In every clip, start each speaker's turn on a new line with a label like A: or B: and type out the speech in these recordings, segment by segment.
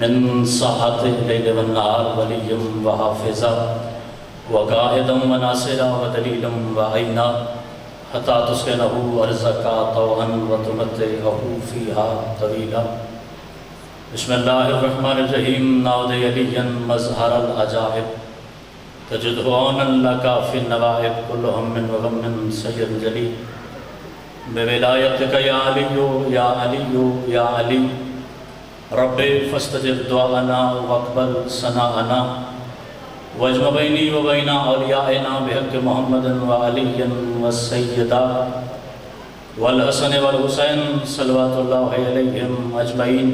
A: من ساعة الليل والنهار وليا وحافظا وقائدا وناصرا ودليلا وعينا حتى تسكنه أرزك طوعا وتمتعه فيها طويلا. بسم الله الرحمن الرحيم. نعوذ عليا مظهر العجائب تجده عونا لك في النوائب كل هم وغم سيد جليل بولایتک یا علی یا علی یا علی رب فاستجب دعانا واقبل ثناءنا واجمع بینی و بین اولیائنا بحق محمد و علی والسیدہ والحسن والحسین صلوات اللہ علیہم اجمعین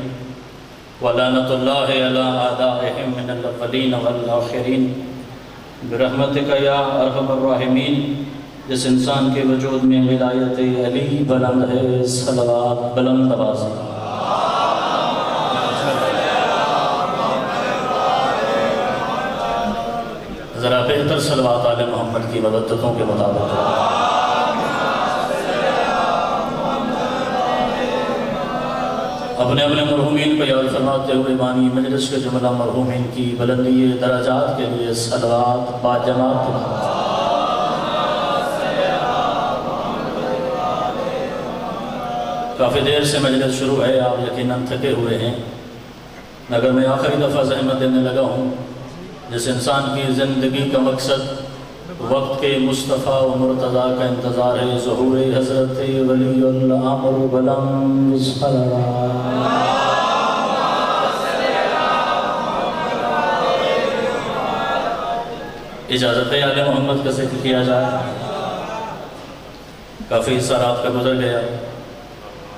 A: ولعنت اللہ علی اعدائہم من الاولین والآخرین برحمتک یا ارحم الراحمین. جس انسان کے وجود میں ولایت علی بلند ہے صلوات بلند آواز ذرا بہتر صلوات آل محمد کی مودتوں کے مطابق. اپنے اپنے مرحومین کو یاد فرماتے ہوئے بانی مجلس کے جملہ مرحومین کی بلندی درجات کے لیے صلوات با جماعت. کافی دیر سے مجلس شروع ہے، آپ یقیناً تھکے ہوئے ہیں، مگر میں آخری دفعہ زحمت دینے لگا ہوں. جس انسان کی زندگی کا مقصد وقت کے مصطفیٰ و مرتضیٰ کا انتظار ہے، ظہور حضرت ولی الامر بلند اجازت ہے آل محمد کا ذکر کیا جائے. کافی حصہ رات کا گزر گیا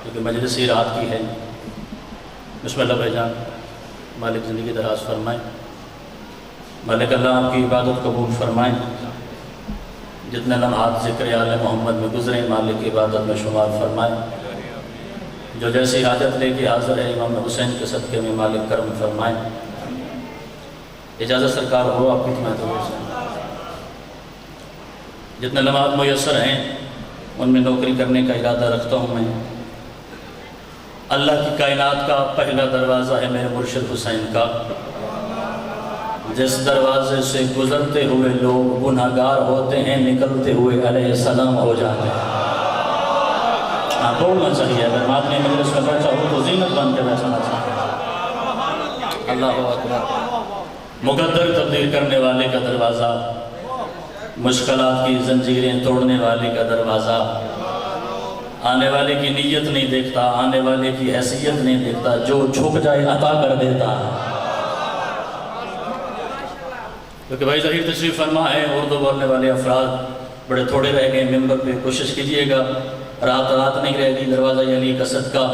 A: کیونکہ مجلس ہی رات کی ہے. بسم اللہ بھائی جان. مالک زندگی دراز فرمائیں. مالک اللہ آپ کی عبادت قبول فرمائیں. جتنے لمحات ذکر آل محمد میں گزریں مالک کی عبادت میں شمار فرمائیں. جو جیسی حاجت لے کے حاضر ہے امام حسین کے صدقے میں مالک کرم فرمائیں. اجازت سرکار ہو آپ کی خدمت میں. جتنے لمحات میسر ہیں ان میں نوکری کرنے کا ارادہ رکھتا ہوں میں. اللہ کی کائنات کا پہلا دروازہ ہے میرے مرشد حسین کا، جس دروازے سے گزرتے ہوئے لوگ گناہگار ہوتے ہیں، نکلتے ہوئے علیہ السلام ہو جاتے ہیں. ہاں بولنا چاہیے. اگر آدمی مجلس میں بیٹھا ہو تو زینت بن کے بیٹھنا چاہیے. اللہ اکبر. مقدر تبدیل کرنے والے کا دروازہ، مشکلات کی زنجیریں توڑنے والے کا دروازہ. آنے والے کی نیت نہیں دیکھتا، آنے والے کی حیثیت نہیں دیکھتا، جو جھک جائے عطا کر دیتا ہے. کیونکہ بھائی ظہیر تشریف فرما ہے، اردو بولنے والے افراد بڑے تھوڑے رہ گئے ممبر پہ. کوشش کیجئے گا رات نہیں رہ گی. دروازہ علی کا صدقہ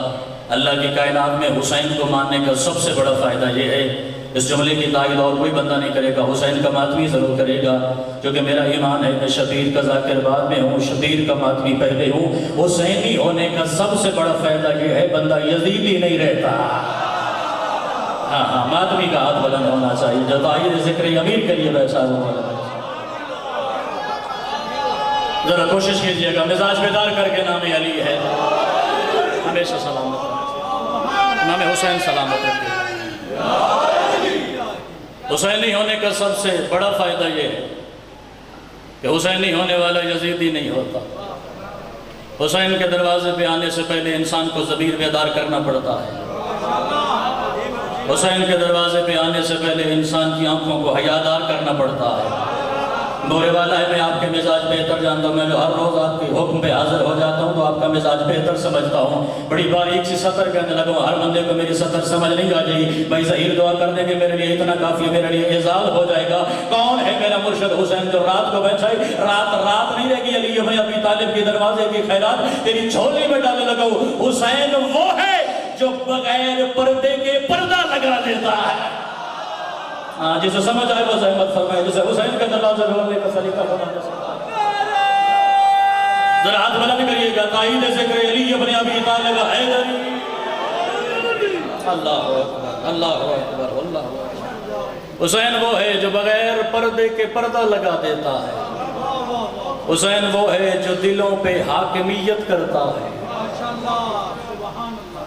A: اللہ کی کائنات میں حسین کو ماننے کا سب سے بڑا فائدہ یہ ہے. اس جملے کی تائید اور کوئی بندہ نہیں کرے گا، حسین کا ماتمی ضرور کرے گا. کیونکہ میرا ایمان ہے میں شبیر کا ذاکر بعد میں ہوں، شبیر کا ماتمی پہلے ہوں. حسینی ہونے کا سب سے بڑا فائدہ یہ ہے بندہ یزیدی نہیں رہتا. ہاں ماتمی کا ہاتھ بلند ہونا چاہیے. جو تائید ذکر امیر کے لیے بیٹھا ہوا ذرا کوشش کیجئے گا مزاج بیدار کر کے نام علی ہے ہمیشہ سلامت رکھے. نام حسین سلامت رکھے. حسینی ہونے کا سب سے بڑا فائدہ یہ ہے کہ حسینی ہونے والا یزیدی نہیں ہوتا. حسین کے دروازے پہ آنے سے پہلے انسان کو ضمیر بیدار کرنا پڑتا ہے. حسین کے دروازے پہ آنے سے پہلے انسان کی آنکھوں کو حیادار کرنا پڑتا ہے. نورے والا ہے میں آپ کے مزاج بہتر جانتا ہوں. میں جو ہر روز آپ کے حکم پہ حاضر ہو جاتا ہوں تو آپ کا مزاج بہتر سمجھتا ہوں. بڑی باریک سی سطر کہنے لگا ہوں. ہر بندے کو میری سطر سمجھ نہیں آ جائے گی. بھائی ظہیر دعا کرنے کے میرے لیے اتنا کافی ہے، میرے لیے اعزاز ہو جائے گا. کون ہے میرا مرشد حسین جو رات کو بیٹھا ہے؟ رات نہیں رہ گی. علی بن ابی طالب کے دروازے کی خیرات تیری جھولی میں ڈالنے لگا ہوں. حسین وہ ہے جو بغیر پردے کے پردہ لگا دیتا ہے. جسے سمجھ آئے وہ زحمت فرمائے. جسے حسین کا دروازہ ڈھونڈنے کا سلیقہ بنانے سے ذرا ہاتھ بلند کریے گا. تائید ذکر علی بن ابی طالب حیدری. اللہ اکبر اللہ اکبر اللہ اکبر. حسین وہ ہے جو بغیر پردے کے پردہ لگا دیتا ہے. حسین وہ ہے جو دلوں پہ حاکمیت کرتا ہے.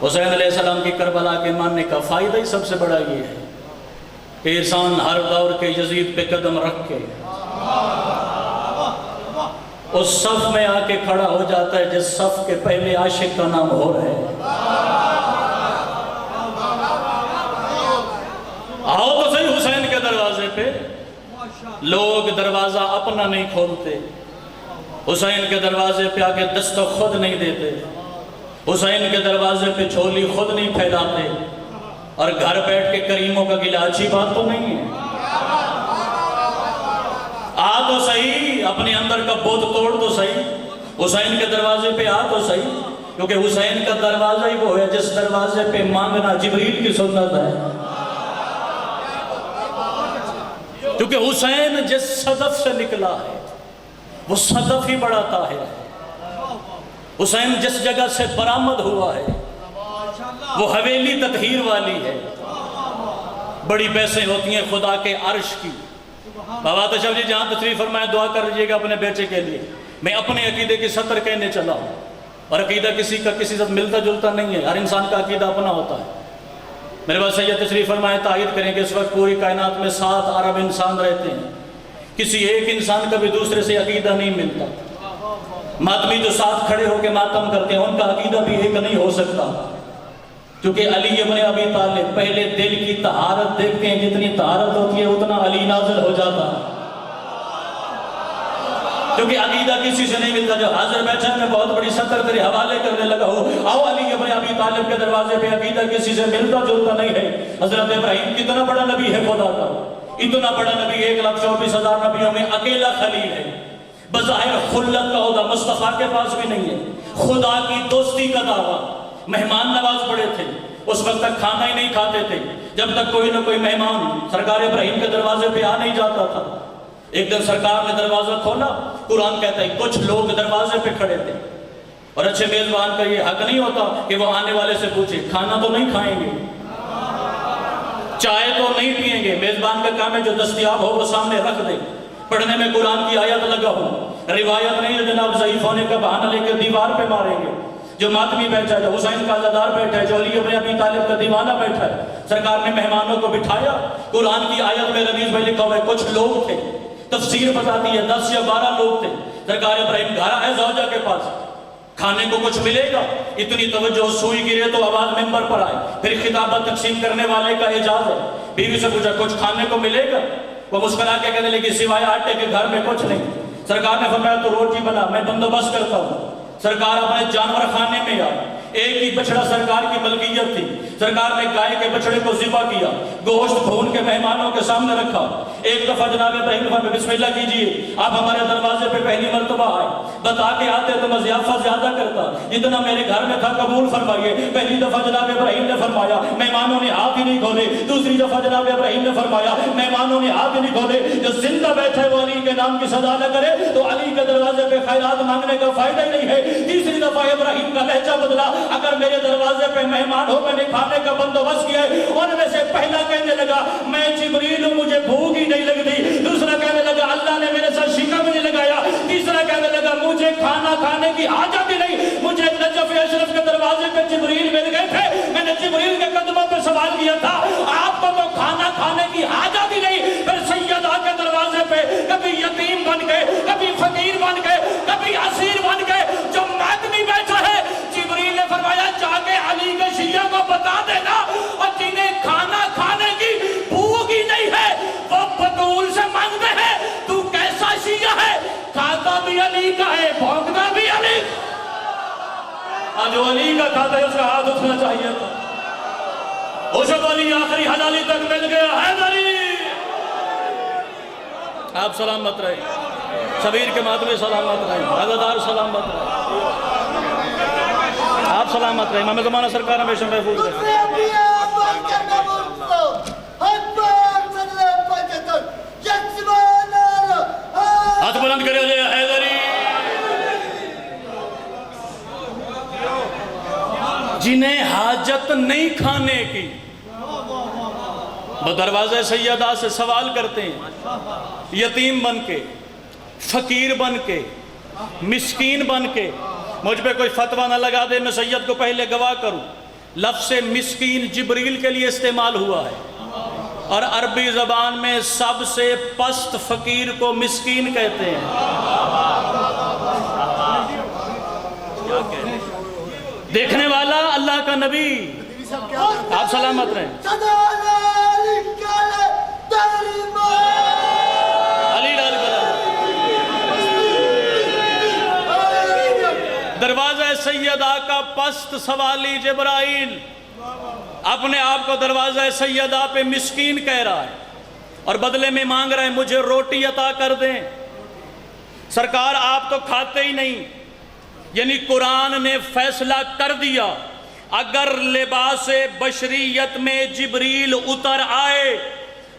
A: حسین علیہ السلام کی کربلا کے ماننے کا فائدہ ہی سب سے بڑا یہ ہے کہ انسان ہر دور کے یزید پہ قدم رکھ کے اس صف میں آ کے کھڑا ہو جاتا ہے جس صف کے پہلے عاشق کا نام ہو رہا ہے۔ آؤ تو صحیح حسین کے دروازے پہ، لوگ دروازہ اپنا نہیں کھولتے، حسین کے دروازے پہ آ کے دستک خود نہیں دیتے، حسین کے دروازے پہ جھولی خود نہیں پھیلاتے، اور گھر بیٹھ کے کریموں کا گلہ اچھی بات تو نہیں ہے۔ آ تو صحیح، اپنے اندر کا بت توڑ تو صحیح، حسین کے دروازے پہ آ تو صحیح، کیونکہ حسین کا دروازہ ہی وہ ہے جس دروازے پہ مانگنا جبریل کی سنت ہے، کیونکہ حسین جس صدف سے نکلا ہے وہ صدف ہی بڑا طاہر ہے۔ حسین جس جگہ سے برآمد ہوا ہے وہ حویلی تطہیر والی ہے۔ بڑی بحثیں ہوتی ہیں خدا کے عرش کی۔ بابا تشریف جی جہاں تشریف فرمائے دعا کر لیجیے گا اپنے بیٹے کے لیے۔ میں اپنے عقیدے کی سطر کہنے چلا ہوں، اور عقیدہ کسی کا کسی سے ملتا جلتا نہیں ہے، ہر انسان کا عقیدہ اپنا ہوتا ہے۔ میرے پاس سید تشریف فرمائے تائید کریں کہ اس وقت پوری کائنات میں 7 ارب انسان رہتے ہیں، کسی ایک انسان کا بھی دوسرے سے عقیدہ نہیں ملتا۔ ماتمی جو ساتھ کھڑے ہو کے ماتم کرتے ہیں ان کا عقیدہ بھی ایک نہیں ہو سکتا، کیونکہ علی ابن ابی طالب پہلے دل کی طہارت دیکھتے ہیں، جتنی طہارت ہوتی ہے اتنا علی نازل ہو جاتا ہے، کیونکہ عقیدہ کسی سے نہیں ملتا۔ جو حاضر بیٹھا ہے میں بہت بڑی سطر تیرے حوالے کرنے لگا ہوں، آؤ علی ابن ابی طالب کے دروازے پہ عقیدہ کسی سے ملتا جلتا نہیں ہے۔ حضرت ابراہیم کتنا بڑا نبی ہے خدا کا، اتنا بڑا نبی 1,24,000 نبیوں میں اکیلا خلیل ہے، بظاہر خلت کا عہدہ مصطفیٰ کے پاس بھی نہیں ہے، خدا کی دوستی کا دعویٰ، مہمان نواز بڑے تھے، اس وقت تک کھانا ہی نہیں کھاتے تھے جب تک کوئی نہ کوئی مہمان سرکار ابراہیم کے دروازے پہ آ نہیں جاتا تھا۔ ایک دن سرکار نے دروازہ کھولا، قرآن کہتا ہے کچھ لوگ دروازے پہ کھڑے تھے، اور اچھے میزبان کا یہ حق نہیں ہوتا کہ وہ آنے والے سے پوچھے کھانا تو نہیں کھائیں گے، چائے تو نہیں پئیں گے، میزبان کا کام ہے جو دستیاب ہو وہ سامنے رکھ دے۔ پڑھنے میں قرآن کی آیت لگا ہوں، روایت نہیں ہے جناب ضعیف ہونے کا بہانہ لے کے دیوار پہ ماریں گے۔ جو ماتمی بیٹھا ہے، جو حسین کا عزادار بیٹھا ہے، جو علی ابن ابی طالب کا دیوانہ بیٹھا ہے، سرکار نے مہمانوں کو بٹھایا۔ قرآن کی آیت میں ردیث میں لکھا ہوا ہے کچھ لوگ تھے، تفسیر بتاتی ہے 10 یا 12 لوگ تھے۔ سرکار ابراہیم گھر آئے زوجہ کے پاس، کھانے کو کچھ ملے گا؟ اتنی توجہ سوئی گرے تو آواز منبر پر آئے، پھر خطابت تقسیم کرنے والے کا اعجاز ہے۔ بیوی سے پوچھا کچھ کھانے کو ملے گا؟ وہ مسکرا کے کہنے لگی سوائے آٹے کے گھر میں کچھ نہیں۔ سرکار نے فرمایا تو روٹی بنا، میں بندوبست کرتا ہوں۔ سرکار اپنے جانور خانے میں آئے، ایک ہی بچڑا سرکار کی ملکیت تھی، سرکار نے گائے کے بچڑے کو ذبح کیا، گوشت بھون کے مہمانوں کے سامنے رکھا۔ ایک دفعہ جناب ابراہیم فرمایا بسم اللہ کیجئے، آپ ہمارے دروازے پہ پہلی مرتبہ آئے، بتا کے آتے تو میں ضیافت زیادہ کرتا، جتنا میرے گھر میں تھا قبول فرمائیے۔ پہلی دفعہ جناب ابراہیم نے فرمایا، مہمانوں نے ہاتھ ہی نہیں کھولے۔ دوسری دفعہ جناب ابراہیم نے فرمایا، مہمانوں نے ہاتھ ہی نہیں کھولے۔ جو زندہ بیٹھے وہ علی کے نام کی صدا نہ کرے تو علی کے دروازے پہ خیرات مانگنے کا فائدہ ہی نہیں ہے۔ تیسری دفعہ ابراہیم کا لہجہ بدلا، اگر میرے دروازے پہ مہمان ہو میں نے کھانے کا بندوبست کیا ہے۔ ان میں سے پہلا کہنے لگا میں جبریل ہوں، مجھے بھوک ہی نہیں لگتی۔ دوسرا کہنے لگا اللہ نے میرے ساتھ شکم نہیں لگایا۔ تیسرا کہنے لگا مجھے کھانا کھانے کی حاجت ہی نہیں، مجھے نجف اشرف کے دروازے پہ جبریل مل گئے تھے، میں نے جبریل کے قدموں پہ سوال کیا تھا، آپ کو تو کھانا کھانے کی حاجت ہی نہیں۔ پھر سیدہ کے دروازے پہ کبھی یتیم بن گئے، کبھی فقیر بن گئے، کبھی اسیر بن گئے، جو ماتمی بیٹھا ہے جبریل نے فرمایا جا کے علی کے شیعہ کو بتا دینا، اور جنہیں کھانا کھانے کی بھوک ہی نہیں ہے وہ بطول سے مانگتے ہیں۔ تو کیسا شیعہ ہے؟ کھاتا بھی علی کا ہے، بھونکتا بھی علی۔ جو علی کا کھاتا ہے اس کا ہاتھ اٹھنا چاہیے تھا۔ اشد علی آخری حلالی تک مل گیا، حیدری آپ سلامت رہے، شبیر کے ماتمے سلامت رہے، عزادار سلامت رہے، آپ سلامت رہے، امام زمانہ سرکار ہمیشہ محفوظ رہے۔ ہاتھ بلند کرے جائے حیدری۔ جنہیں حاجت نہیں کھانے کی وہ دروازے سیدہ سے سوال کرتے ہیں، یتیم بن کے، فقیر بن کے، مسکین بن کے۔ مجھ پہ کوئی فتوہ نہ لگا دے، میں سید کو پہلے گواہ کروں، لفظ مسکین جبریل کے لیے استعمال ہوا ہے، اور عربی زبان میں سب سے پست فقیر کو مسکین کہتے ہیں۔ دیکھنے والا اللہ کا نبی، آپ سلامت رہیں۔ علی لال گلال۔ دروازہ سیدہ کا پست سوالی جبرائیل اپنے آپ کو دروازہ سیدہ پہ مسکین کہہ رہا ہے، اور بدلے میں مانگ رہا ہے مجھے روٹی عطا کر دیں۔ سرکار آپ تو کھاتے ہی نہیں، یعنی قرآن نے فیصلہ کر دیا اگر لباس بشریت میں جبریل اتر آئے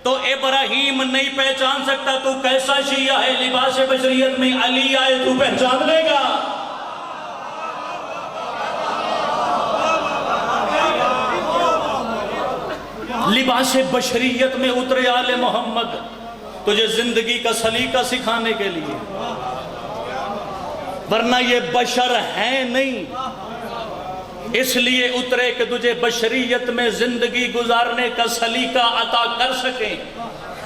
A: تو ابراہیم نہیں پہچان سکتا تو کیسا شیعہ ہے، لباس بشریت میں علی آئے تو پہچان لے گا۔ لباس بشریت میں اترے آل محمد تجھے زندگی کا سلیقہ سکھانے کے لیے، ورنہ یہ بشر ہیں نہیں، اس لیے اترے کہ تجھے بشریت میں زندگی گزارنے کا سلیقہ عطا کر سکیں۔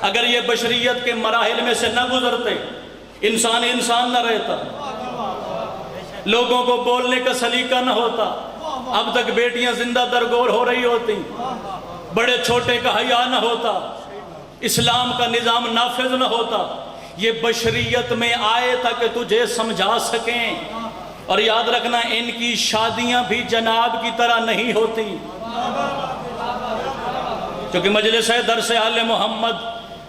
A: اگر یہ بشریت کے مراحل میں سے نہ گزرتے انسان نہ رہتا، لوگوں کو بولنے کا سلیقہ نہ ہوتا، اب تک بیٹیاں زندہ درگور ہو رہی ہوتی، بڑے چھوٹے کا حیا نہ ہوتا، اسلام کا نظام نافذ نہ ہوتا۔ یہ بشریت میں آئے تھا کہ تجھے سمجھا سکیں، اور یاد رکھنا ان کی شادیاں بھی جناب کی طرح نہیں ہوتی، کیونکہ مجلس ہے درس آل محمد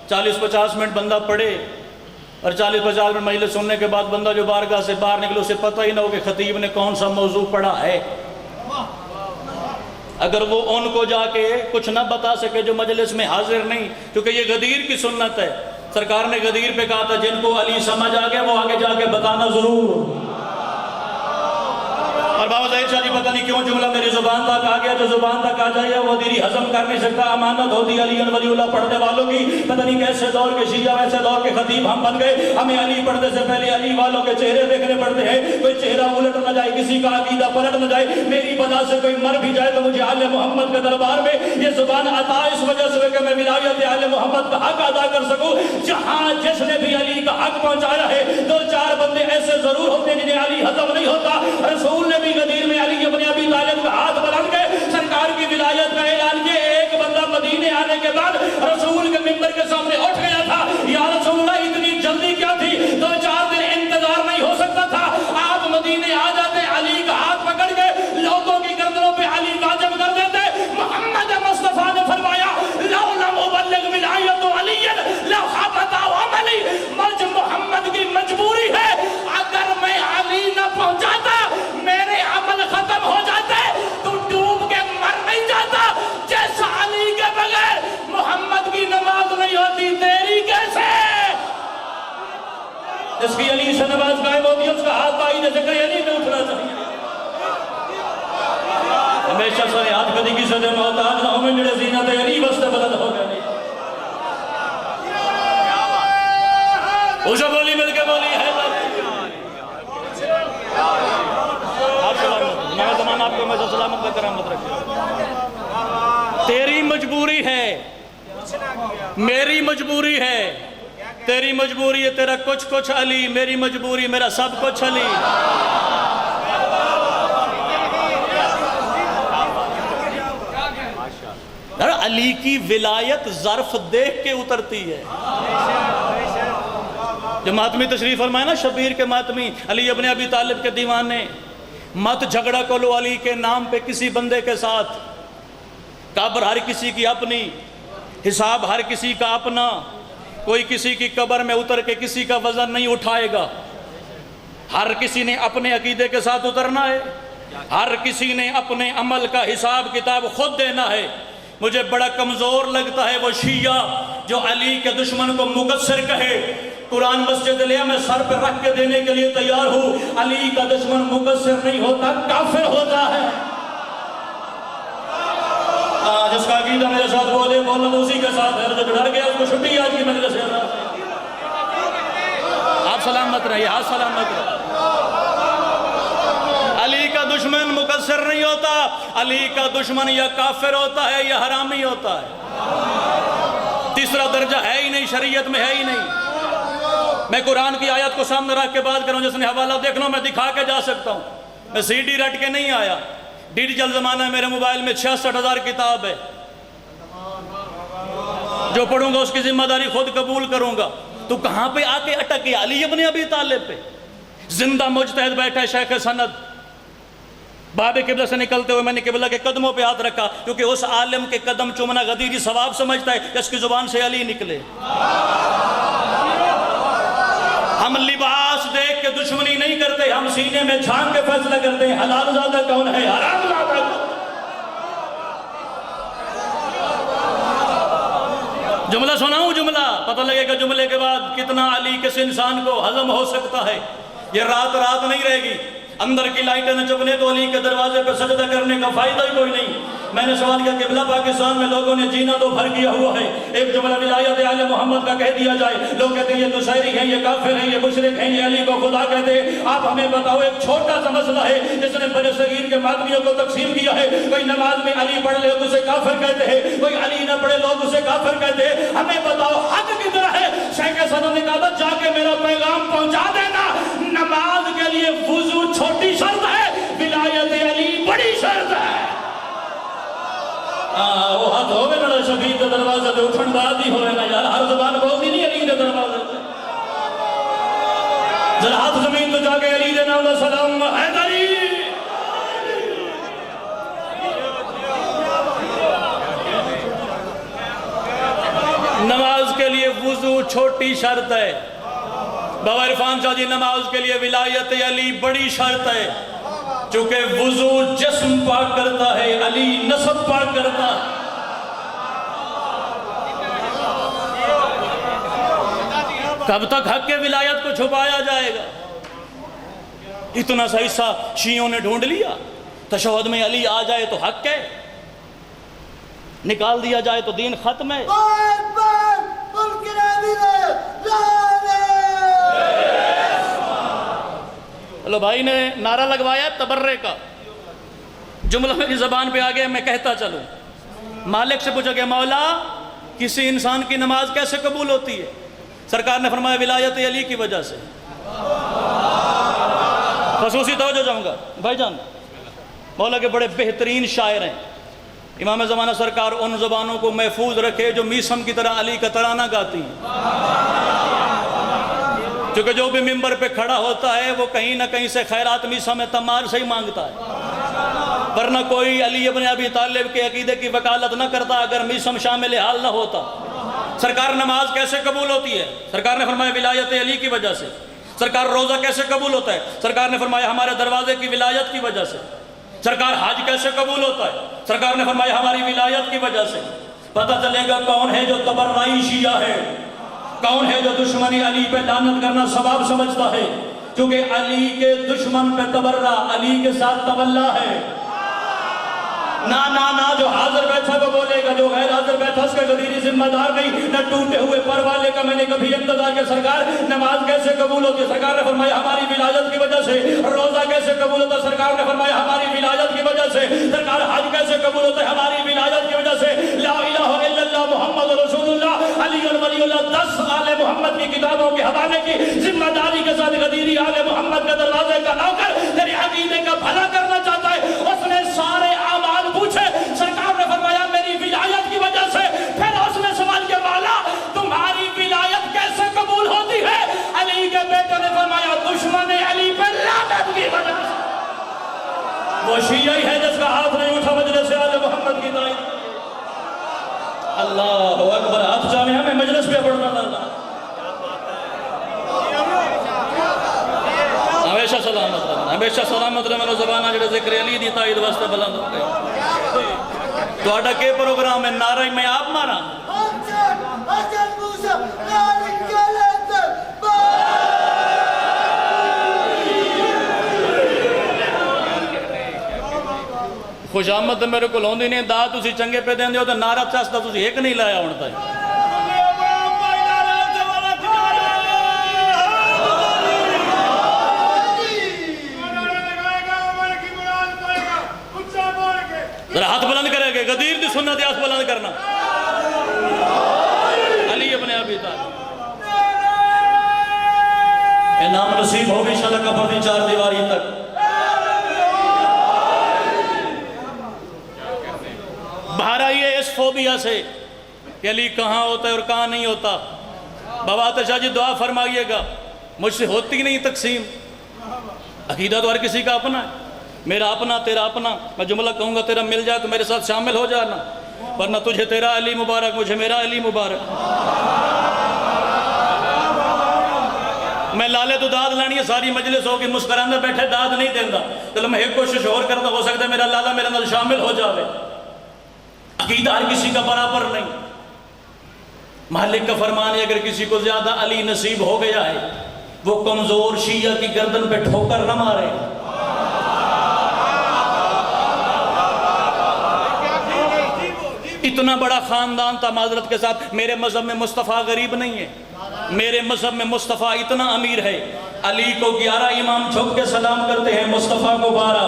A: 40-50 منٹ بندہ پڑھے، اور 40-50 منٹ مجلس سننے کے بعد بندہ جو بارگاہ سے باہر نکلے اسے پتہ ہی نہ ہو کہ خطیب نے کون سا موضوع پڑھا ہے۔ اگر وہ ان کو جا کے کچھ نہ بتا سکے جو مجلس میں حاضر نہیں، کیونکہ یہ غدیر کی سنت ہے، سرکار نے غدیر پہ کہا تھا جن کو علی سمجھ آ گیا وہ آگے جا کے بتانا ضرور۔ اور بابا ظاہر شاہ جی پتہ نہیں کیوں جملہ میری زبان تک آ گیا، جو زبان تک آ جائے وہ دیری ہضم کر نہیں سکتا، امانت ہوتی علی ولی اللہ پڑھنے والوں کی۔ پتہ نہیں کیسے دور کے شیعہ ویسے دور کے خطیب ہم بن گئے، ہمیں علی پڑھنے سے پہلے علی والوں کے چہرے دیکھنے پڑتے ہیں، کوئی چہرہ الٹ نہ جائے، کسی کا عقیدہ پلٹ نہ جائے، میری وجہ سے کوئی مر بھی جائے تو مجھے آل محمد کے دربار میں یہ زبان عطا اس وجہ سے کہ میں ولایت آل محمد کا حق ادا کر سکوں۔ جہاں جس نے بھی علی کا حق پہنچایا ہے 2-4 بندے ایسے ضرور ہوتے ہیں جنہیں علی ہضم نہیں ہوتا۔ رسول نے بھی غدیر میں علی ابن ابی طالب کا ہاتھ بلند کے سرکار کی ولایت کا اعلان کیا۔ ایک بندہ مدینے آنے کے بعد رسول کے ممبر کے سامنے اٹھ گیا تھا، یا رسول اللہ اتنی جلدی کیا تھی، 2-4 دن انتظار نہیں ہو سکتا تھا، آپ مدینے آ جاتے، علی کا ہاتھ پکڑ کے لوگوں کی گردنوں پہ علی واجب کر دیتے۔ محمد مصطفیٰ نے فرمایا لو لم ابلغ ولایت علی لحبط عملی، مرج محمد کی مجبوری ہے، اگر میں علی نہ پہنچاتا میرے عمل ختم ہو جاتے، تو ڈوب کے مر نہیں جاتا، جیسا علی کے بغیر محمد کی نماز نہیں ہوتی تیری کیسے؟ جس کی علی سے نماز قائم ہوتی ہے اس کا ہاتھ بائی جیسے کہ علی میں اٹھنا چاہیے۔ ہمیشہ سارے ہاتھ کدی کی سجے محتاج نہ ہو، میں میرے زینت علی وسط بلند ہو گئے نہیں۔ اسے بولی مل کے بولی ہے آپ سلامت، میں زمان آپ کو میں سلامت کا کرامت رکھے۔ تیری مجبوری ہے، میری مجبوری ہے، تیری مجبوری ہے تیرا کچھ علی، میری مجبوری میرا سب کچھ علی۔ علی کی ولایت ظرف دیکھ کے اترتی ہے۔ جو ماتمی تشریف فرمائے نا شبیر کے ماتمی، علی ابن ابی طالب کے دیوانے، مت جھگڑا کرو علی کے نام پہ کسی بندے کے ساتھ، قبر ہر کسی کی اپنی، حساب ہر کسی کا اپنا، کوئی کسی کی قبر میں اتر کے کسی کا وزن نہیں اٹھائے گا، ہر کسی نے اپنے عقیدے کے ساتھ اترنا ہے، ہر کسی نے اپنے عمل کا حساب کتاب خود دینا ہے۔ مجھے بڑا کمزور لگتا ہے وہ شیعہ جو علی کے دشمن کو مقصر کہے، قرآن مسجد لیا میں سر پہ رکھ کے دینے کے لیے تیار ہوں، علی کا دشمن مقصر نہیں ہوتا، کافر ہوتا ہے۔ جس کا عقیدہ میرے ساتھ بولے بولنا تو اسی کے ساتھ ہے، جو ڈر گیا اس کو چھٹی آج کی مجلس سے۔ آپ سلامت رہیے، آپ سلامت رہیے۔ علی کا دشمن مقصر نہیں ہوتا، علی کا دشمن یا کافر ہوتا ہے یا حرامی ہوتا ہے، تیسرا درجہ ہے ہی نہیں، شریعت میں ہے ہی نہیں۔ میں قرآن کی آیت کو سامنے رکھ کے بات کروں، جس نے حوالہ دیکھنا میں دکھا کے جا سکتا ہوں، میں سی ڈی رٹ کے نہیں آیا، ڈیجیٹل زمانہ ہے، میرے موبائل میں 66,000 کتاب ہے، جو پڑھوں گا اس کی ذمہ داری خود قبول کروں گا۔ تو کہاں پہ آ کے اٹک گیا؟ علی ابن ابی طالب پہ۔ زندہ مجتہد بیٹھا ہے شیخ سند، باب قبلہ سے نکلتے ہوئے میں نے قبلہ کے قدموں پہ ہاتھ رکھا، کیونکہ اس عالم کے قدم چومنا غدیری ثواب سمجھتا ہے کہ اس کی زبان سے علی نکلے۔ ہم لباس دیکھ کے دشمنی نہیں کرتے، ہم سینے میں جھانک کے فیصلہ کرتے ہیں حلال زادہ کون ہے، حرام زادہ کون ہے۔ جملہ سناؤں، جملہ پتہ لگے گا جملے کے بعد کتنا علی کس انسان کو ہضم ہو سکتا ہے۔ یہ رات نہیں رہے گی، اندر کی لائٹیں نہ چپنے تو علی کے دروازے پہ سجدہ کرنے کا فائدہ ہی کوئی نہیں۔ میں نے سوال کیا قبلہ پاکستان میں لوگوں نے جینا تو بھر کیا ہوا ہے، ایک جملہ ولایت آل محمد کا کہہ دیا جائے، لوگ کہتے ہیں یہ نصیری ہیں، یہ کافر ہیں، یہ مشرک ہیں، یہ علی کو خدا کہتے ہیں۔ آپ ہمیں بتاؤ، ایک چھوٹا سا مسئلہ ہے جس نے بر صغیر کے مادمیوں کو تقسیم کیا ہے، کوئی نماز میں علی پڑھ لے تو اسے کافر کہتے ہیں، کوئی علی نہ پڑھے لوگ اسے کافر کہتے ہیں۔ ہمیں بتاؤ حق کدھر ہے؟ شیخ سند نے کہا جا کے میرا پیغام پہنچا دینا، نماز کے لیے وضو چھوٹی شرط ہے، ولایت علی بڑی شرط ہے۔ وہ ہاتھ ہوئے نا شفیع کے دروازے دے اٹھن دادی ہوئے نا یار، ہر زبان بولتی نہیں علی کے دروازے دے، ذرا ہاتھ زمین تو جا کے علی دے نام سلام حیدری۔ نماز کے لیے وضو چھوٹی شرط ہے، بابا عرفان شاہ جی نماز کے لیے ولایت علی بڑی شرط ہے، چونکہ وضو جسم پاک کرتا ہے، علی نسب پاک کرتا ہے۔ کب تک حق کے ولایت کو چھپایا جائے گا؟ اتنا سا حصہ شیعوں نے ڈھونڈ لیا، تشہد میں علی آ جائے تو حق ہے، نکال دیا جائے تو دین ختم ہے۔ اللہ بھائی نے نعرہ لگوایا تبرے کا، جملہ میری زبان پہ آگے میں کہتا چلوں۔ مالک سے پوچھا کہ مولا کسی انسان کی نماز کیسے قبول ہوتی ہے؟ سرکار نے فرمایا ولایت علی کی وجہ سے۔ خصوصی توجہ جاؤں گا بھائی جان، مولا کے بڑے بہترین شاعر ہیں، امام زمانہ سرکار ان زبانوں کو محفوظ رکھے جو میسم کی طرح علی کا ترانہ گاتی ہیں، کیونکہ جو بھی ممبر پہ کھڑا ہوتا ہے وہ کہیں نہ کہیں سے خیرات میسم تمار سے ہی مانگتا ہے، ورنہ کوئی علی ابن ابی طالب کے عقیدے کی وکالت نہ کرتا اگر میسم شامل حال نہ ہوتا۔ سرکار نماز کیسے قبول ہوتی ہے؟ سرکار نے فرمایا ولایت علی کی وجہ سے۔ سرکار روزہ کیسے قبول ہوتا ہے؟ سرکار نے فرمایا ہمارے دروازے کی ولایت کی وجہ سے۔ سرکار حج کیسے قبول ہوتا ہے؟ سرکار نے فرمایا ہماری ولایت کی وجہ سے۔ پتہ چلے گا کون ہے جو تبرعی شیعہ ہے، کون ہے جو دشمنی علی پہ لعنت کرنا ثواب سمجھتا ہے، کیونکہ علی کے دشمن پہ تبرع علی کے ساتھ تولا ہے۔ نا جو حاضر بیٹھا وہ بولے گا، جو غیر حاضر بیٹھا اس کا غدیری ذمہ دار نہیں۔ نہ ٹوٹے ہوئے پر والے کا میں نے کبھی انتظار کہ سرکار نماز کیسے قبول ہوتی ہے؟ سرکار نے فرمایا ہماری ولایت کی وجہ سے۔ روزہ کیسے قبول ہوتا ہے؟ سرکار نے فرمایا ہماری ولایت کی وجہ سے۔ سرکار حج کیسے قبول ہوتا ہے؟ ہماری ولایت کی وجہ سے۔ لا الہ الا اللہ محمد رسول اللہ، علی ولی اللہ، 10 آل محمد کی کتابوں کے حوالے کی ذمہ داری کے ساتھ غدیری آل محمد کے دروازے کا نوکر تیرے عقیدے کا بھلا کرنا چاہتا ہے۔ اس نے سارے اعمال پوچھے، سرکار نے فرمایا میری ولایت کی وجہ سے۔ پھر اس نے سوال کیا مولا تمہاری ولایت کیسے قبول ہوتی ہے؟ علی کے بیٹے نے فرمایا دشمن علی پہ لعنت کی وجہ سے۔ وہ شیعہ ہی ہے جس کا ہاتھ نہیں اٹھا مجلس آل محمد کی تائید۔ اللہ اکبر، ہاتھ جامعہ میں مجلس پہ پڑھنا تھا۔ ہمیشہ سلامت رہنا، ہمیشہ سلامت رہنا، زبانہ جڑے ذکر علی دی تائید واسطے بلند ہو گئے۔ تو آٹھا کے پروگرام ہے نعرہ میں آپ مارا خوش آمد میرے کو لوندی نہیں دا تسی چنگے پہ دیں دے ہو تو نعرہ چاستا تسی ایک نہیں لایا ہوتا ہے۔ ذرا ہاتھ بلند کرے گے، غدیر دی سنت ہاتھ بلند کرنا، علی ابن ابی طالب۔ اے نام نصیب ہوگی انشاءاللہ کفر دی چار دیواری تک۔ باہر آئیے اس فوبیا سے کہ علی کہاں ہوتا ہے اور کہاں نہیں ہوتا۔ بابا شاہ جی دعا فرمائیے گا، مجھ سے ہوتی نہیں تقسیم، عقیدہ تو ہر کسی کا اپنا ہے، میرا اپنا تیرا اپنا، میں جملہ کہوں گا تیرا مل جائے تو میرے ساتھ شامل ہو جانا، ورنہ تجھے تیرا علی مبارک، مجھے میرا علی مبارک۔ میں لالے تو داد لانی ہے، ساری مجلس ہوگی مسکراندہ بیٹھے داد نہیں دیندہ، چلو میں ایک کوشش اور کرتا، ہو سکتا ہے میرا لالا میرے نال شامل ہو جاوے۔ عقیدہ ہر کسی کا برابر نہیں، مالک کا فرمان ہے اگر کسی کو زیادہ علی نصیب ہو گیا ہے وہ کمزور شیعہ کی گردن پہ ٹھوکر نہ مارے۔ اتنا بڑا خاندان تھا، معذرت کے ساتھ میرے مذہب میں مصطفیٰ غریب نہیں ہے، میرے مذہب میں مصطفیٰ اتنا امیر ہے، علی کو 11 امام جھک کے سلام کرتے ہیں، مصطفیٰ کو 12۔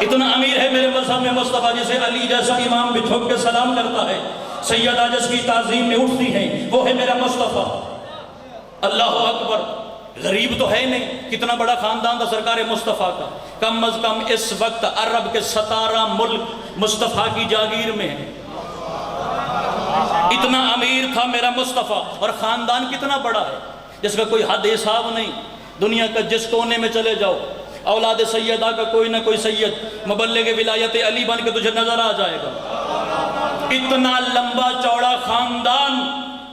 A: اتنا امیر ہے میرے مذہب میں مصطفیٰ جسے علی جیسا امام بھی جھک کے سلام کرتا ہے، سیدہ جس کی تعظیم میں اٹھتی ہیں وہ ہے میرا مصطفیٰ۔ اللہ اکبر، غریب تو ہے نہیں، کتنا بڑا خاندان تھا سرکار مصطفیٰ کا، کم از کم اس وقت عرب کے 17 ملک مصطفیٰ کی جاگیر میں ہیں، اتنا امیر تھا میرا مصطفیٰ، اور خاندان کتنا بڑا ہے جس کا کوئی حد حساب نہیں، دنیا کا جس کونے میں چلے جاؤ اولاد سیدہ کا کوئی نہ کوئی سید مبلغ ولایت علی بن کے تجھے نظر آ جائے گا۔ اتنا لمبا چوڑا خاندان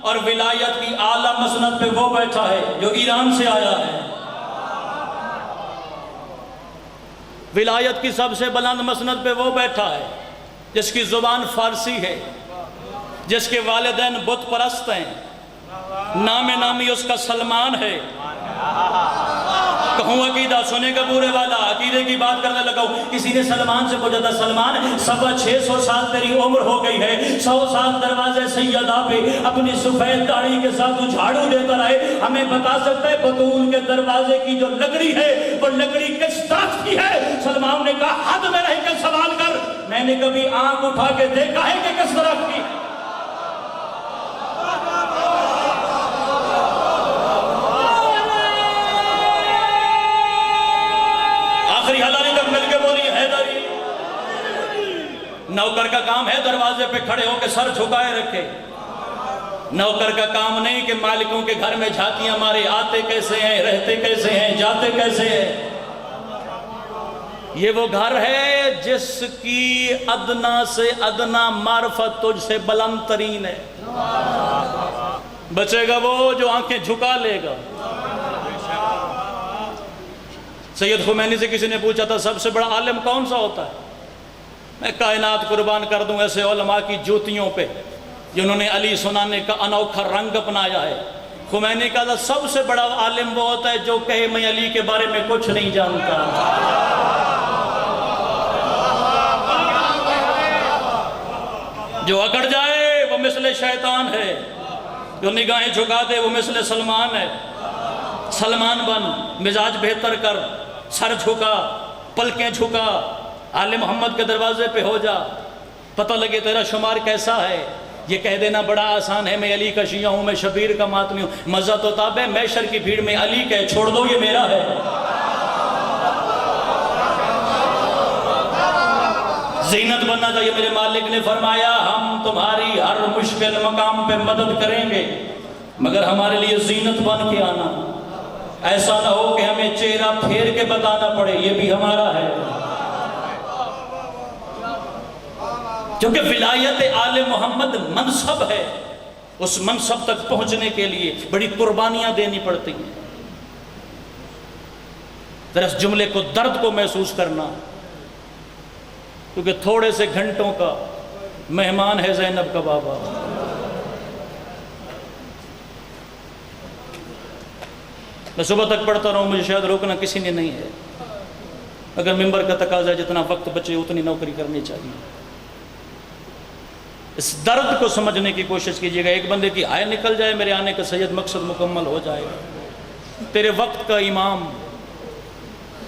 A: اور ولایت کی اعلیٰ مسند پہ وہ بیٹھا ہے جو ایران سے آیا ہے، ولایت کی سب سے بلند مسند پہ وہ بیٹھا ہے جس کی زبان فارسی ہے، جس کے والدین بت پرست ہیں، نام نامی اس کا سلمان ہے۔ کہوں عقیدہ سنے کا پورے والا، عقیدے کی بات کرنے لگا ہوں، کسی نے سلمان سے پوچھا تھا، سلمان 650 سال تیری عمر ہو گئی ہے، 100 سال دروازے سیدہ پہ اپنی سفید داڑھی کے ساتھ تو جھاڑو دیتا رہے، ہمیں بتا سکتا ہے بطول کے دروازے کی جو لکڑی ہے وہ لکڑی کس طرح کی ہے؟ سلمان نے کہا حد میں رہ کے سوال کر، میں نے کبھی آنکھ اٹھا کے دیکھا ہے کہ کس طرح کی؟ نوکر کا کام ہے دروازے پہ کھڑے ہو کے سر جھکائے رکھے، نوکر کا کام نہیں کہ مالکوں کے گھر میں جھانکیاں مارے، آتے کیسے ہیں، رہتے کیسے ہیں، جاتے کیسے ہیں۔ یہ وہ گھر ہے جس کی ادنا سے ادنا معرفت تجھ سے بلند ترین ہے، بچے گا وہ جو آنکھیں جھکا لے گا۔ سید خمینی سے کسی نے پوچھا تھا سب سے بڑا عالم کون سا ہوتا ہے؟ میں کائنات قربان کر دوں ایسے علماء کی جوتیوں پہ جنہوں نے علی سنانے کا انوکھا رنگ اپنایا ہے۔ خمینی کا سب سے بڑا عالم وہ ہوتا ہے جو کہے میں علی کے بارے میں کچھ نہیں جانتا، جو اکڑ جائے وہ مثل شیطان ہے، جو نگاہیں جھکا دے وہ مثل سلمان ہے۔ سلمان بن، مزاج بہتر کر، سر جھکا، پلکیں جھکا، آل محمد کے دروازے پہ ہو جا، پتہ لگے تیرا شمار کیسا ہے۔ یہ کہہ دینا بڑا آسان ہے میں علی کا شیعہ ہوں، میں شبیر کا ماتمی ہوں، مزہ تو تاب ہے محشر کی بھیڑ میں علی کہے چھوڑ دو یہ میرا ہے۔ زینت بننا چاہیے، میرے مالک نے فرمایا ہم تمہاری ہر مشکل مقام پہ مدد کریں گے مگر ہمارے لیے زینت بن کے آنا، ایسا نہ ہو کہ ہمیں چہرہ پھیر کے بتانا پڑے یہ بھی ہمارا ہے۔ کیونکہ ولایت آل محمد منصب ہے، اس منصب تک پہنچنے کے لیے بڑی قربانیاں دینی پڑتی ہیں۔ ذرا اس جملے کو، درد کو محسوس کرنا، کیونکہ تھوڑے سے گھنٹوں کا مہمان ہے زینب کا بابا۔ میں صبح تک پڑھتا رہوں، مجھے شاید روکنا کسی نے نہیں ہے، اگر ممبر کا تقاضا ہے جتنا وقت بچے اتنی نوکری کرنی چاہیے۔ اس درد کو سمجھنے کی کوشش کیجیے گا، ایک بندے کی ہائے نکل جائے میرے آنے کا سید مقصد مکمل ہو جائے گا۔ تیرے وقت کا امام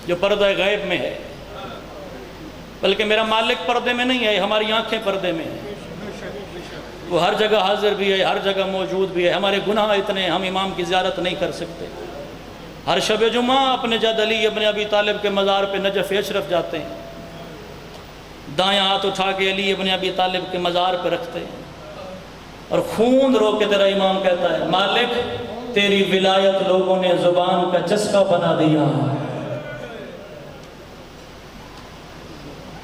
B: جو پردہ غیب میں ہے، بلکہ میرا مالک پردے میں نہیں ہے، ہماری آنکھیں پردے میں ہیں۔ وہ ہر جگہ حاضر بھی ہے، ہر جگہ موجود بھی ہے۔ ہمارے گناہ اتنے، ہم امام کی زیارت نہیں کر سکتے۔ ہر شب جمعہ اپنے جد علی ابن ابی طالب کے مزار پہ نجف اشرف جاتے ہیں، دایاں ہاتھ اٹھا کے علی ابن ابی طالب کے مزار پہ رکھتے ہیں اور خون رو کے تیرا امام کہتا ہے مالک تیری ولایت لوگوں نے زبان کا چسکا بنا دیا۔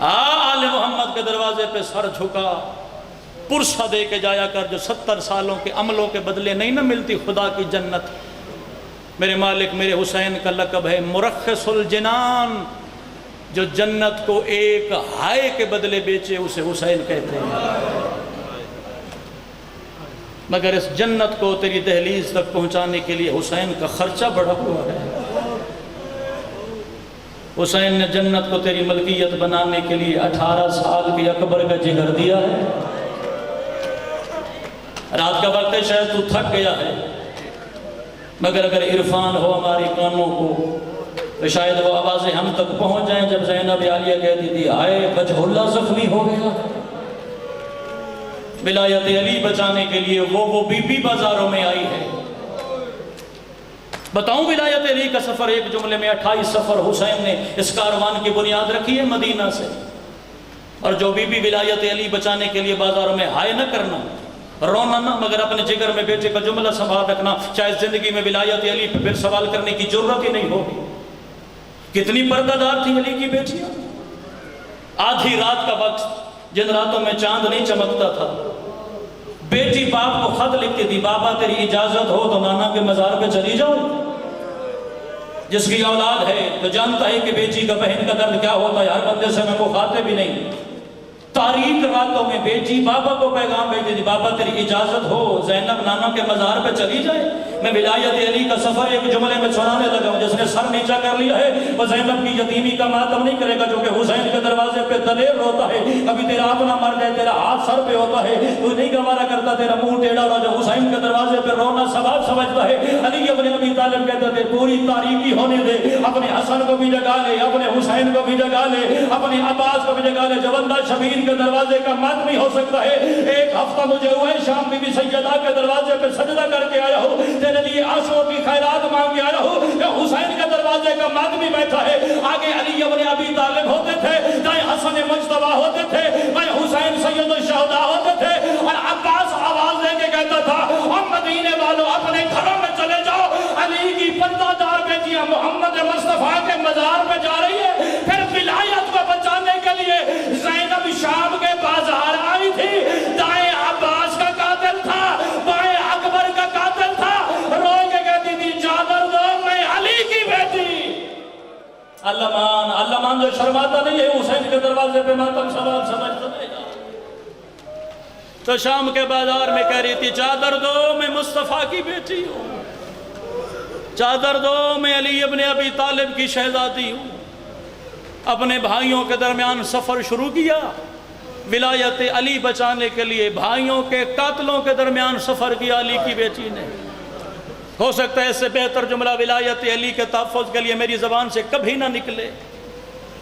B: آل محمد کے دروازے پہ سر جھکا، پرسہ دے کے جایا کر، جو 70 سالوں کے عملوں کے بدلے نہیں نہ ملتی خدا کی جنت۔ میرے مالک میرے حسین کا لقب ہے مرخص الجنان، جو جنت کو ایک ہائے کے بدلے بیچے اسے حسین کہتے ہیں۔ مگر اس جنت کو تیری دہلیز تک پہنچانے کے لیے حسین کا خرچہ بڑھا ہوا ہے۔ حسین نے جنت کو تیری ملکیت بنانے کے لیے 18 سال کی اکبر کا جگر دیا ہے۔ رات کا وقت ہے، شاید تو تھک گیا ہے، مگر اگر عرفان ہو ہماری کانوں کو تو شاید وہ آوازیں ہم تک پہنچ جائیں جب زینب عالیہ کہتی تھی ہائے وجہ اللہ زخمی ہو گیا۔ ولایت علی بچانے کے لیے وہ بی بی بازاروں میں آئی ہے۔ بتاؤں ولایت علی کا سفر ایک جملے میں 28 سفر حسین نے اس کاروان کی بنیاد رکھی ہے مدینہ سے، اور جو بی بی ولایت علی بچانے کے لیے بازاروں میں ہائے نہ کرنا، رونا نہ، مگر اپنے جگر میں بیٹے کا جملہ سنبھال رکھنا، شاید زندگی میں ولایت علی پہ پھر سوال کرنے کی ضرورت ہی نہیں ہوگی۔ کتنی پردہ دار تھی علی کی بیٹیاں۔ آدھی رات کا وقت، جن راتوں میں چاند نہیں چمکتا تھا، بیٹی باپ کو خط لکھتی تھی بابا تیری اجازت ہو تو نانا کے مزار پہ چلی جاؤ۔ جس کی اولاد ہے تو جانتا ہے کہ بیٹی کا بہن کا درد کیا ہوتا ہے، ہر بندے سے میں مخاطب بھی نہیں۔ تاریک راتوں میں بیٹی بابا کو پیغام بھیجتی تھی بابا تیری اجازت ہو زینب نانا کے مزار پہ چلی جائے۔ میں ولایت علی کا سفر ایک جملے میں سنانے لگا ہوں، جس نے سر نیچا کر لیا ہے وہ زینب کی یتیمی کا ماتم نہیں کرے گا، جو کہ حسین کے دروازے پہ دلیر روتا ہے۔ کبھی تیرا اپنا مر جائے، تیرا ہاتھ سر پہ ہوتا ہے، تو نہیں گوارا کرتا تیرا منہ ٹیڑھا ہو جائے۔ حسین کے دروازے پہ رونا ثواب سمجھتا ہے۔ علی ابن ابی طالب کہتے تھے پوری تاریکی ہونے دے، اپنے حسن کو بھی جگا لے، اپنے حسین کو بھی جگا لے، اپنے عباس کو بھی جگا لے، جو بندہ شبیر کے دروازے کا ماتمی ہو سکتا ہے۔ ایک ہفتہ مجھے ہوا ہے شام بی بی سیدہ کے دروازے پہ سجدہ کر کے آیا ہوں، تیرے لیے آنسوؤں کی خیرات مانگ کے آیا ہوں، کہ حسین کے دروازے کا ماتمی بیٹھا ہے۔ آگے علی ابن ابی طالب ہوتے تھے، دائیں حسن مجتبیٰ ہوتے تھے، بائیں حسین سید الشہداء ہوتے تھے، اور عباس آواز دے کے کہتا تھا ہم مدینے والوں اپنے گھروں میں چلے جاؤ، علی کی پردہ دار بیٹیاں محمد مصطفیٰ کے مزار پہ جا رہی ہے۔ پھر ولایت کو بچانے کے لیے زینب شام کے بازار آئی تھی، دائیں عباس کا قاتل تھا، بائیں اکبر کا قاتل تھا، رو کے کہتی تھی چادر دو میں علی کی بیٹی۔ اللہ مان جو شرماتا نہیں ہے حسین کے دروازے پہ ماتم سوال سمجھتا نہیں ہے، تو شام کے بازار میں کہہ رہی تھی چادر دو میں مصطفیٰ کی بیٹی ہوں، چادر دو میں علی ابن ابی طالب کی شہزادی ہوں۔ اپنے بھائیوں کے درمیان سفر شروع کیا ولایت علی بچانے کے لیے، بھائیوں کے قاتلوں کے درمیان سفر کیا علی کی بیٹی نے۔ ہو سکتا ہے اس سے بہتر جملہ ولایت علی کے تحفظ کے لیے میری زبان سے کبھی نہ نکلے،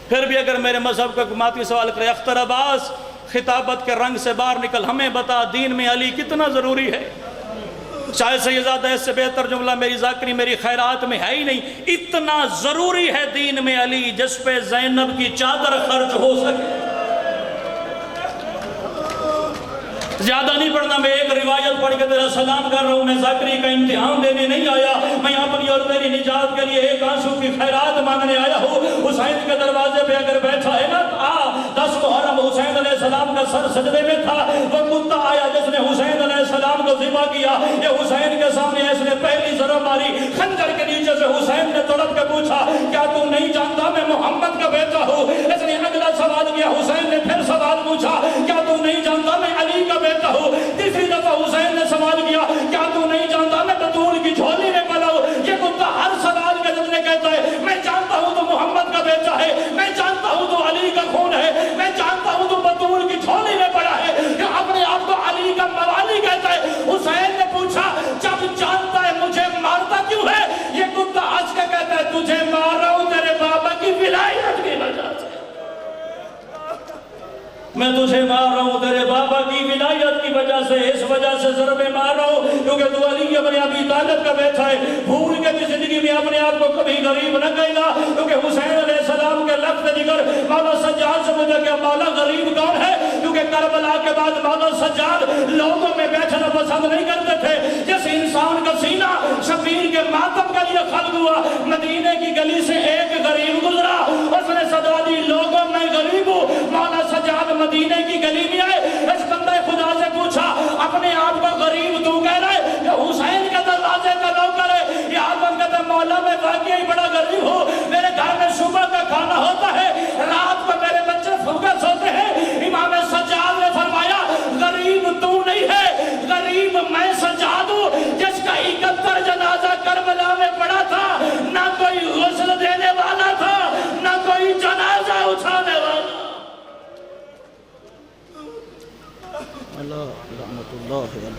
B: پھر بھی اگر میرے مذہب کا ماتی سوال کرے اختر عباس خطابت کے رنگ سے باہر نکل، ہمیں بتا دین میں علی کتنا ضروری ہے۔ شاید سے یہ زیادہ اس سے بہتر جملہ میری ذاکری میری خیرات میں ہے ہی نہیں۔ اتنا ضروری ہے دین میں علی جس پہ زینب کی چادر خرچ ہو سکے۔ زیادہ نہیں پڑھنا، میں ایک روایت پڑھ کے تیرا سلام کر رہا ہوں۔ میں ذاکری کا امتحان دینے نہیں آیا، میں اپنی اور تیری نجات کے لیے ایک آنسو کی خیرات مانگنے آیا ہوں۔ حسین کے دروازے پہ اگر بیٹھا ہے نا 10 محرم حسین علیہ السلام کا سر سجدے میں تھا، وہ کتا آیا جس نے حسین علیہ السلام کو ذبح کیا، یہ حسین کے سامنے اس نے پہلی ضرب ماری، خنجر کے نیچے سے حسین نے تڑپ کے پوچھا کیا تو نہیں جانتا میں محمد کا بیٹا ہوں؟ اس نے اگلا سوال کیا، حسین نے پھر سوال پوچھا کیا تو نہیں جانتا میں علی کا بیٹا ہوں؟ تیسری دفعہ حسین نے سوال کیا کیا تو نہیں جانتا میں بطول کی جھولی میں پلا ہوں؟ یہ کتا ہر سوال کے جب نے کہتا ہے میں جانتا ہوں تو محمد کا بیٹا ہے، میں جانتا ہوں تو علی کا خون ہے، میں جانتا ہوں تو بطول کی جھولی میں پڑا ہے، کہ اپنے آپ کو علی کا موالی کہتا ہے۔ حسین نے پوچھا جب جانتا میں تجھے مار رہا ہوں تیرے بابا کی ولایت کی وجہ سے، اس وجہ سے ضربے مار رہا ہوں کیونکہ تو علی ابن ابی طالب کا بیٹا ہے، بھول کے بھی زندگی میں اپنے آپ کو کبھی غریب نہ کہنا، کیونکہ حسین علیہ السلام کے لفظ ذکر مولا سجاد سے مجھے کہ مولا غریب کون ہے، کیونکہ کربلا کے بعد مولا سجاد لوگوں میں بیٹھنا پسند نہیں کرتے تھے۔ جس انسان کا سینہ شبیر کے ماتم کے لیے خلق ہوا، مدینے کی گلی سے ایک غریب گزرا، اس نے صدا دی لوگوں میں غریب ہوں۔ مولا سجاد مدینے کی گلی میں آئے، اس بندہ خدا سے پوچھا اپنے آپ کو غریب تو کہہ رہے کہ حسین کا دروازے کا نوکر ہے؟ یہ آدم کہتا ہے مولا میں واقعی بڑا غریب ہوں، میرے گھر میں صبح کا کھانا ہوتا ہے، رات کو میرے بچے بھوکے سوتے ہیں۔ امام سجاد نے فرمایا غریب تو نہیں ہے، غریب میں سجاد ہوں جس کا 71 جنازہ کربلا میں پڑا تھا، نہ کوئی غسل دینے والا تھا نہ کوئی جنازہ اٹھانے والا۔ اللہ رحمت اللہ علیہ